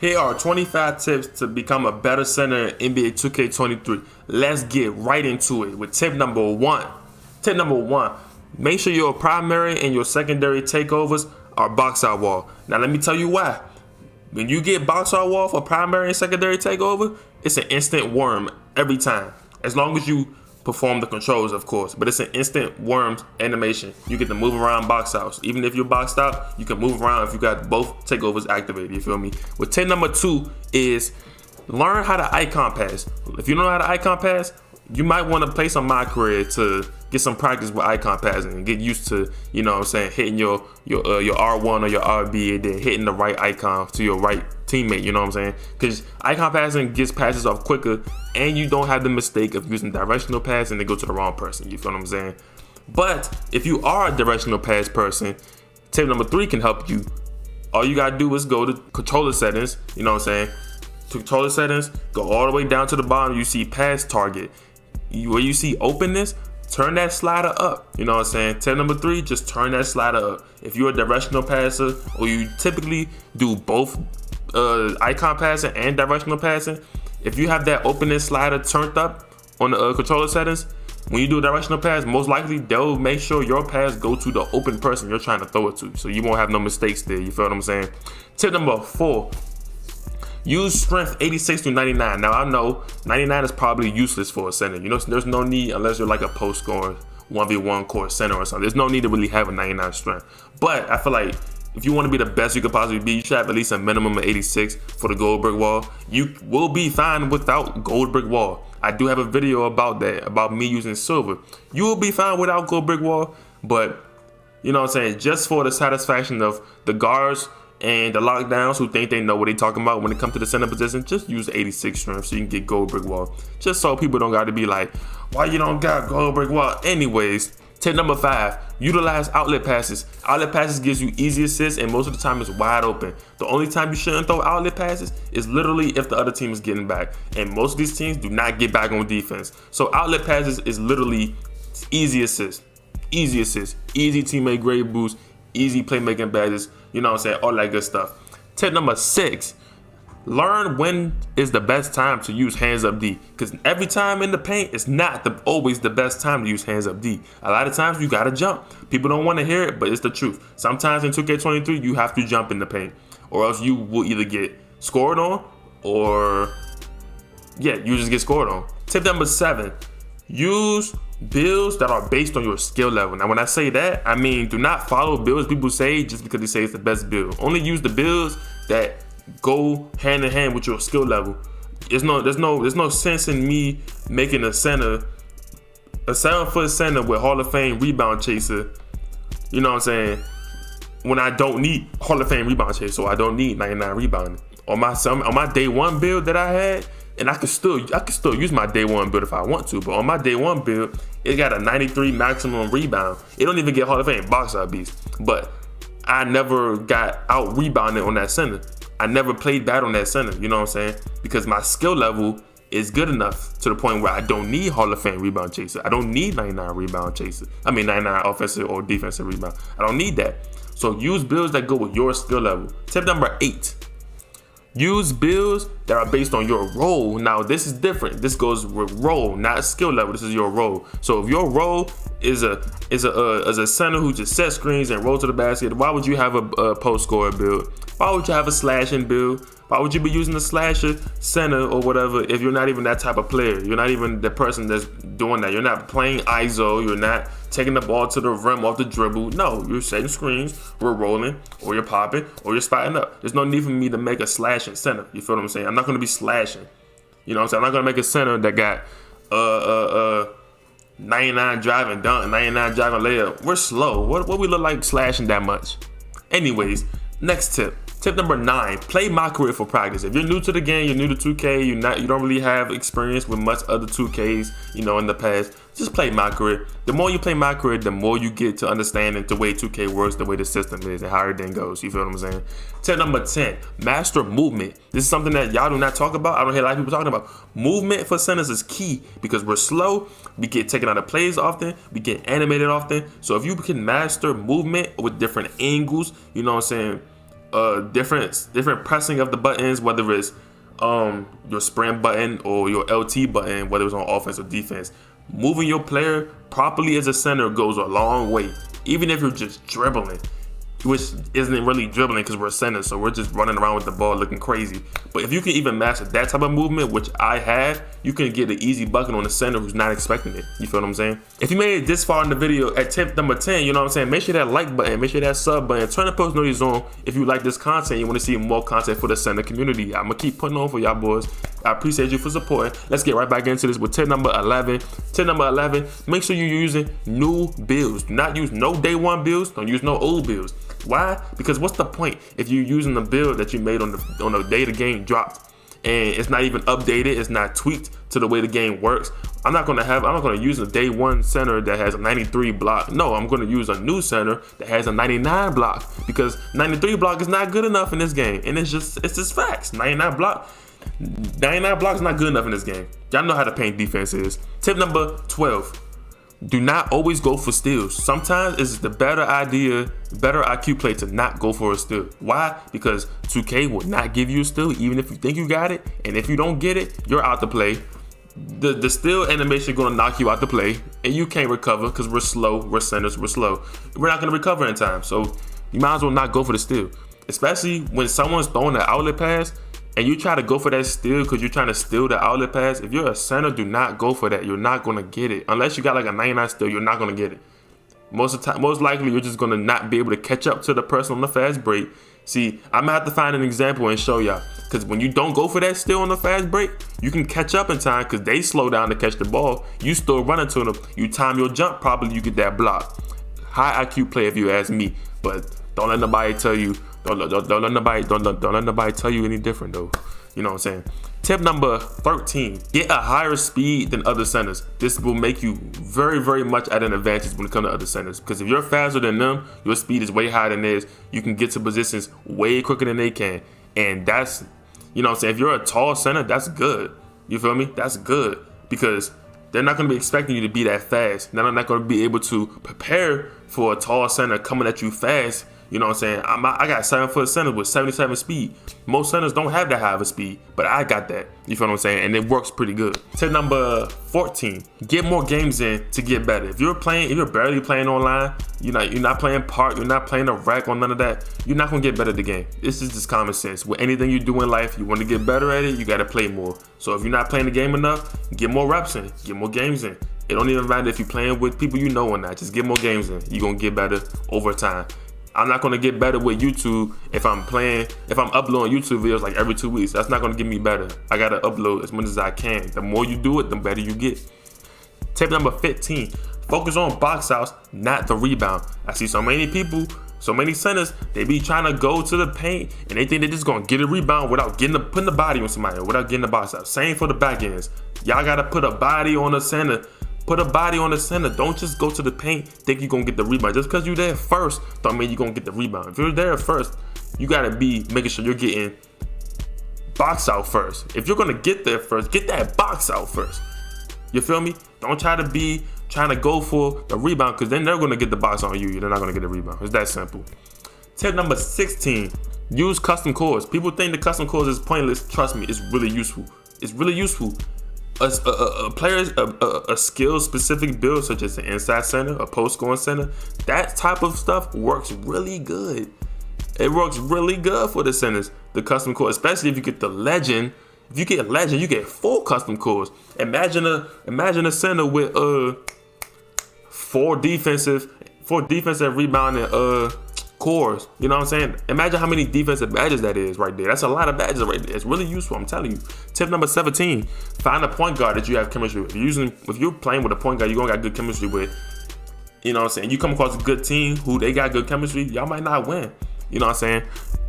Here are 25 tips to become a better center in NBA 2K23. Let's get right into it with tip number one. Tip number one, make sure your primary and your secondary takeovers are box out wall. Now let me tell you why. When you get box out wall for primary and secondary takeover, it's an instant worm every time. As long as you perform the controls, of course, but it's an instant worms animation. You get to move around box outs. Even if you're boxed out, you can move around if you got both takeovers activated, you feel me? With tip number two is learn how to icon pass. If you don't know how to icon pass, you might want to play some My Career to get some practice with icon passing and get used to, you know what I'm saying, hitting your R1 or your RB and then hitting the right icon to your right teammate, you know what I'm saying? Because icon passing gets passes off quicker and you don't have the mistake of using directional pass and they go to the wrong person, you feel what I'm saying? But if you are a directional pass person, tip number three can help you. All you gotta do is go to controller settings, you know what I'm saying? To controller settings, go all the way down to the bottom, you see pass target. Where you see openness, turn that slider up. You know what I'm saying? Tip number three, just turn that slider up. If you're a directional passer or you typically do both icon passing and directional passing, if you have that openness slider turned up on the controller settings, when you do a directional pass, most likely they'll make sure your pass go to the open person you're trying to throw it to. So you won't have no mistakes there. You feel what I'm saying? Tip number four, use strength 86 through 99. Now I know 99 is probably useless for a center. You know, there's no need unless you're like a post scoring 1v1 court center or something. There's no need to really have a 99 strength. But I feel like if you want to be the best you could possibly be, you should have at least a minimum of 86 for the gold brick wall. You will be fine without gold brick wall. I do have a video about that, about me using silver. You will be fine without gold brick wall, but you know what I'm saying, just for the satisfaction of the guards and the lockdowns who think they know what they talking about when it comes to the center position, just use 86 strength so you can get gold brick wall. Just so people don't got to be like, why you don't got gold brick wall? Anyways, tip number five, utilize outlet passes. Outlet passes gives you easy assists and most of the time it's wide open. The only time you shouldn't throw outlet passes is literally if the other team is getting back. And most of these teams do not get back on defense. So outlet passes is literally easy assists. Easy assists, easy teammate grade boost, easy playmaking badges, you know what I'm saying, all that good stuff. Tip number six, learn when is the best time to use hands up D. Because every time in the paint, it's not always the best time to use hands up D. A lot of times you gotta jump. People don't want to hear it, but it's the truth. Sometimes in 2K23, you have to jump in the paint, or else you will either get scored on, or yeah, you just get scored on. Tip number seven, use builds that are based on your skill level. Now when I say that, I mean do not follow builds people say just because they say it's the best build. Only use the builds that go hand in hand with your skill level. There's no sense in me making a center, a 7-foot center with Hall of Fame rebound chaser, you know what I'm saying, when I don't need Hall of Fame rebound chaser, so I don't need 99 rebounding. On my day one build that I had, and I could still use my day one build if I want to, but on my day one build, it got a 93 maximum rebound. It don't even get Hall of Fame box out beast, but I never got out rebounded on that center. I never played bad on that center, you know what I'm saying? Because my skill level is good enough to the point where I don't need Hall of Fame rebound chaser. I don't need 99 rebound chaser. 99 offensive or defensive rebound. I don't need that. So use builds that go with your skill level. Tip number 8. Use builds that are based on your role. Now this is different. This goes with role, not skill level. This is your role. So if your role is a center who just set screens and roll to the basket, why would you have a post scorer build? Why would you have a slashing build? Why would you be using a slasher center or whatever if you're not even that type of player? You're not even the person that's doing that. You're not playing ISO. You're not taking the ball to the rim off the dribble. No, you're setting screens, we're rolling, or you're popping, or you're spotting up. There's no need for me to make a slashing center. You feel what I'm saying? I'm not going to be slashing. You know what I'm saying? I'm not going to make a center that got 99 driving dunk, 99 driving layup. We're slow. What we look like slashing that much? Anyways, next tip. Tip number 9, play My Career for practice. If you're new to the game, you're new to 2K, you don't really have experience with much other 2Ks, you know, in the past, just play My Career. The more you play My Career, the more you get to understanding the way 2K works, the way the system is, and how everything goes. You feel what I'm saying? Tip number 10, master movement. This is something that y'all do not talk about. I don't hear a lot of people talking about. Movement for centers is key because we're slow. We get taken out of plays often. We get animated often. So if you can master movement with different angles, you know what I'm saying, different pressing of the buttons, whether it's your sprint button or your LT button, whether it's on offense or defense. Moving your player properly as a center goes a long way, even if you're just dribbling, which isn't really dribbling because we're center, so we're just running around with the ball looking crazy. But if you can even master that type of movement, which I have, you can get an easy bucket on the center who's not expecting it. You feel what I'm saying? If you made it this far in the video at tip number 10, you know what I'm saying, make sure that like button, make sure that sub button, turn the post notifications on if you like this content, you want to see more content for the center community. I'm gonna keep putting on for y'all boys. I appreciate you for supporting. Let's get right back into this with tip number 11. Tip number 11, make sure you're using new builds. Do not use no day one builds, don't use no old builds. Why? Because what's the point if you're using the build that you made on the day the game dropped and it's not even updated, it's not tweaked to the way the game works? I'm not gonna use a day one center that has a 93 block. No, I'm gonna use a new center that has a 99 block, because 93 block is not good enough in this game, and it's just facts. 99 block is not good enough in this game. Y'all know how the paint defense is. Tip number 12. Do not always go for steals. Sometimes it's the better idea, better IQ play to not go for a steal. Why? Because 2K will not give you a steal even if you think you got it. And if you don't get it, you're out to play. The steal animation is gonna knock you out to play, and you can't recover because we're slow, we're centers, we're slow. We're not gonna recover in time. So you might as well not go for the steal. Especially when someone's throwing an outlet pass and you try to go for that steal because you're trying to steal the outlet pass. If you're a center, do not go for that. You're not gonna get it. Unless you got like a 99 steal, you're not gonna get it. Most likely, you're just gonna not be able to catch up to the person on the fast break. See, I'm gonna have to find an example and show y'all. Because when you don't go for that steal on the fast break, you can catch up in time because they slow down to catch the ball. You still running to them. You time your jump properly, you get that block. High IQ play if you ask me, but don't let nobody tell you. Don't let nobody tell you any different though. You know what I'm saying? Tip number 13, get a higher speed than other centers. This will make you very, very much at an advantage when it comes to other centers. Because if you're faster than them, your speed is way higher than theirs. You can get to positions way quicker than they can. And that's, you know what I'm saying? If you're a tall center, that's good. You feel me? That's good. Because they're not going to be expecting you to be that fast. They're not going to be able to prepare for a tall center coming at you fast. You know what I'm saying? I got 7-foot centers with 77 speed. Most centers don't have that high of a speed, but I got that. You feel what I'm saying? And it works pretty good. Tip number 14, get more games in to get better. If you're barely playing online, you're not playing park, you're not playing a rack or none of that, you're not gonna get better at the game. This is just common sense. With anything you do in life, you want to get better at it, you gotta play more. So if you're not playing the game enough, get more reps in, get more games in. It don't even matter if you're playing with people you know or not, just get more games in. You're gonna get better over time. I'm not gonna get better with YouTube if I'm uploading YouTube videos like every 2 weeks. That's not gonna get me better. I gotta upload as much as I can. The more you do it, the better you get. Tip number 15, focus on box outs, not the rebound. I see so many people, so many centers, they be trying to go to the paint and they think they're just gonna get a rebound without putting the body on somebody, without getting the box out. Same for the back ends. Y'all gotta put a body on the center. Put a body on the center. Don't just go to the paint, think you're gonna get the rebound. Just because you're there first, don't mean you're gonna get the rebound. If you're there first, you gotta be making sure you're getting box out first. If you're gonna get there first, get that box out first. You feel me? Don't try to be trying to go for the rebound, because then they're gonna get the box on you. They're not gonna get the rebound. It's that simple. Tip number 16, use custom cores. People think the custom cores is pointless. Trust me, it's really useful. It's really useful. A skill specific build such as an inside center, a post scoring center, that type of stuff works really good. It works really good for the centers, the custom core, especially if you get the legend. If you get legend, you get full custom cores. Imagine a center with 4 defensive rebounding cores. You know what I'm saying? Imagine how many defensive badges that is right there. That's a lot of badges right there. It's really useful, I'm telling you. Tip number 17, find a point guard that you have chemistry with. If you're playing with a point guard you're gonna got good chemistry with, you know what I'm saying? You come across a good team who they got good chemistry, y'all might not win. You know what I'm saying?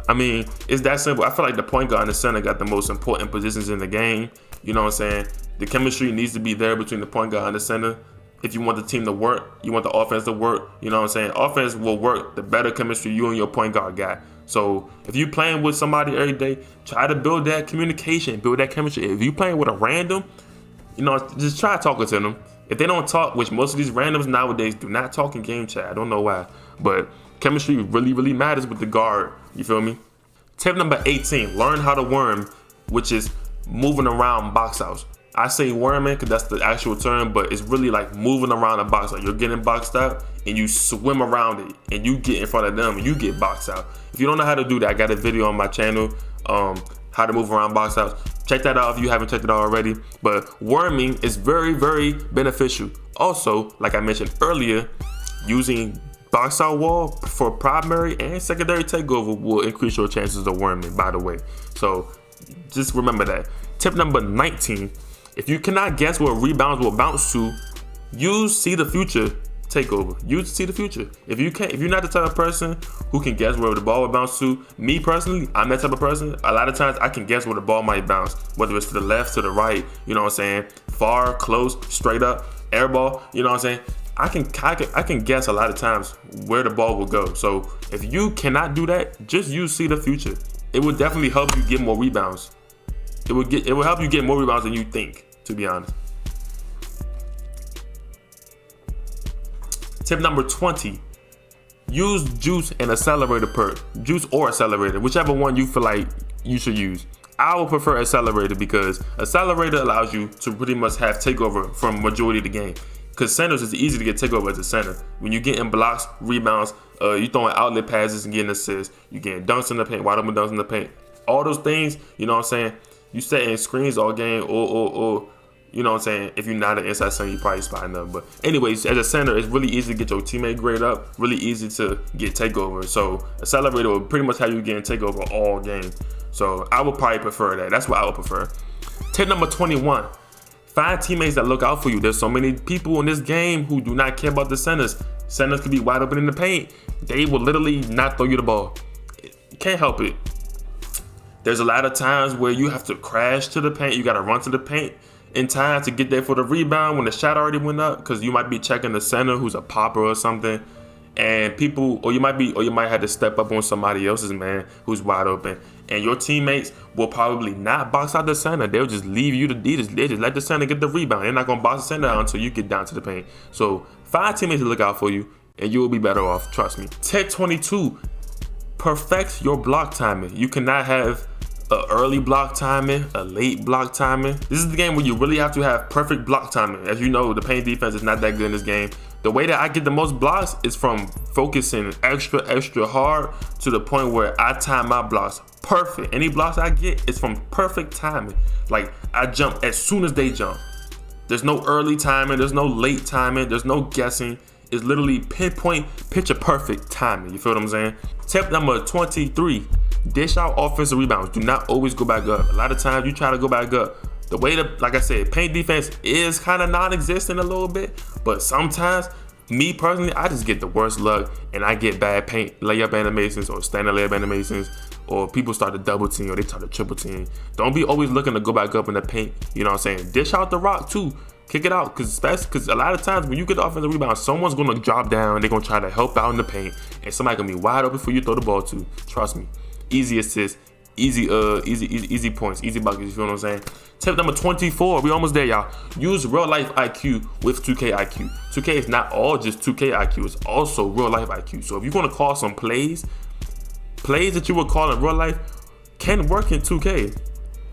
I mean, it's that simple. I feel like the point guard and the center got the most important positions in the game. You know what I'm saying? The chemistry needs to be there between the point guard and the center. If you want the team to work, you want the offense to work, you know what I'm saying? Offense will work the better chemistry you and your point guard got. So if you're playing with somebody every day, try to build that communication, build that chemistry. If you're playing with a random, you know, just try talking to them. If they don't talk, which most of these randoms nowadays do not talk in game chat, I don't know why, but chemistry really, really matters with the guard, you feel me? Tip number 18, learn how to worm, which is moving around box outs. I say worming because that's the actual term, but it's really like moving around a box out. You're getting boxed out and you swim around it and you get in front of them and you get boxed out. If you don't know how to do that, I got a video on my channel, how to move around box outs. Check that out if you haven't checked it out already. But worming is very, very beneficial. Also, like I mentioned earlier, using box out wall for primary and secondary takeover will increase your chances of worming, by the way. So just remember that. Tip number 19, if you cannot guess where rebounds will bounce to, use see the future takeover. Use see the future. If you're not the type of person who can guess where the ball will bounce to, me personally, I'm that type of person. A lot of times I can guess where the ball might bounce, whether it's to the left, to the right, you know what I'm saying, far, close, straight up, air ball, you know what I'm saying. I can guess a lot of times where the ball will go. So if you cannot do that, just use see the future. It will definitely help you get more rebounds. It will help you get more rebounds than you think, to be honest. Tip number 20, use juice and accelerator perk. Juice or accelerator, whichever one you feel like you should use. I would prefer accelerator because accelerator allows you to pretty much have takeover from majority of the game. Because centers is easy to get takeover as a center. When you get in blocks, rebounds, you throwing outlet passes and getting assists, you getting dunks in the paint, wide open dunks in the paint. All those things, you know what I'm saying? You setting screens all game, or you know what I'm saying? If you're not an inside center, you probably spotting them. But anyways, as a center, it's really easy to get your teammate grade up, really easy to get takeover. So accelerator will pretty much have you getting takeover all game. So I would probably prefer that. That's what I would prefer. Tip number 21. Find teammates that look out for you. There's so many people in this game who do not care about the centers. Centers could be wide open in the paint. They will literally not throw you the ball. You can't help it. There's a lot of times where you have to crash to the paint. You got to run to the paint in time to get there for the rebound when the shot already went up, because you might be checking the center who's a popper or something, and people, or you might have to step up on somebody else's man who's wide open, and your teammates will probably not box out the center. They'll just leave you to they just let the center get the rebound. They're not gonna box the center out until you get down to the paint. So find teammates to look out for you, and you will be better off. Trust me. Tip 22. Perfect your block timing. You cannot have a early block timing, a late block timing. This is the game where you really have to have perfect block timing. As you know, the paint defense is not that good in this game. The way that I get the most blocks is from focusing extra hard to the point where I time my blocks perfect. Any blocks I get is from perfect timing. Like I jump as soon as they jump. There's no early timing, there's no late timing, there's no guessing. It's literally pinpoint, picture perfect timing. You feel what I'm saying? Tip number 23, dish out offensive rebounds. Do not always go back up. A lot of times you try to go back up. The way that, like I said, paint defense is kind of non-existent a little bit, but sometimes, me personally, I just get the worst luck and I get bad paint layup animations or standing layup animations, or people start to double team or they start to triple team. Don't be always looking to go back up in the paint. You know what I'm saying? Dish out the rock too. Kick it out, because a lot of times when you get the offensive rebound, someone's gonna drop down. They're gonna try to help out in the paint, and somebody gonna be wide open for you to throw the ball to. Trust me. Easy assists, easy points, easy buckets. You feel what I'm saying? Tip number 24. We almost there, y'all. Use real life IQ with 2K IQ. 2K is not all just 2K IQ. It's also real life IQ. So if you're gonna call some plays that you would call in real life can work in 2K.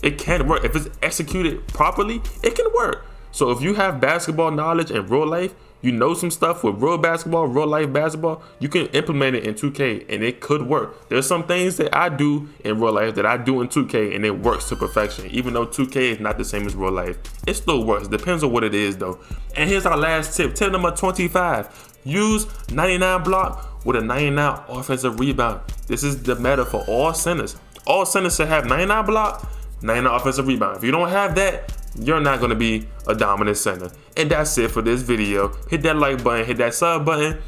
It can work if it's executed properly. It can work. So if you have basketball knowledge in real life, you know some stuff with real basketball, real life basketball, you can implement it in 2K and it could work. There's some things that I do in real life that I do in 2K and it works to perfection. Even though 2K is not the same as real life, it still works. Depends on what it is though. And here's our last tip. Tip number 25. Use 99 block with a 99 offensive rebound. This is the meta for all centers. All centers should have 99 block, 99 offensive rebound. If you don't have that, you're not gonna be a dominant center. And that's it for this video. Hit that like button, hit that sub button.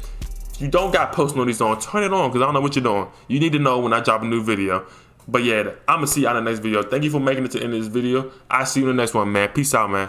If you don't got post notifications on, turn it on, because I don't know what you're doing. You need to know when I drop a new video. But yeah, I'm gonna see you on the next video. Thank you for making it to the end of this video. I'll see you in the next one, man. Peace out, man.